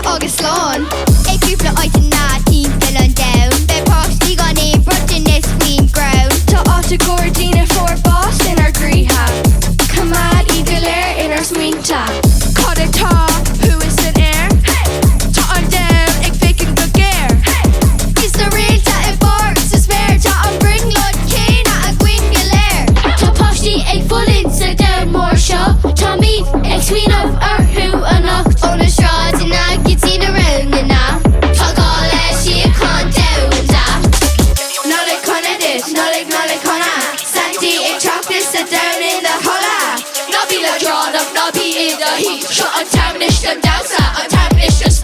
agus slán. Ag grúpla áit an ná tí fill an down. Be páistí gan é brudin is queen ground. Tá áta gordína for boss in our grítha. Camad I galéir in our smuinte. Cad atá, who is in air? Tá an down ag ficin go géir. Is the réalta I Barr sa spéir. Tá an bring lud céna a gwin galéir. Tá páistí ag fullin sa down mór seo. Tá míad ag swinamh arthú a nacht. Óna sráid in ag you'd seen around the now. Tá gála si a con down da. Nollaig conna this, Nollaig conna. Santi ag trachtas sa down in the holla. Nobby le drawn up, nobby in the heat. Shut on town ish them down sa, on town ish just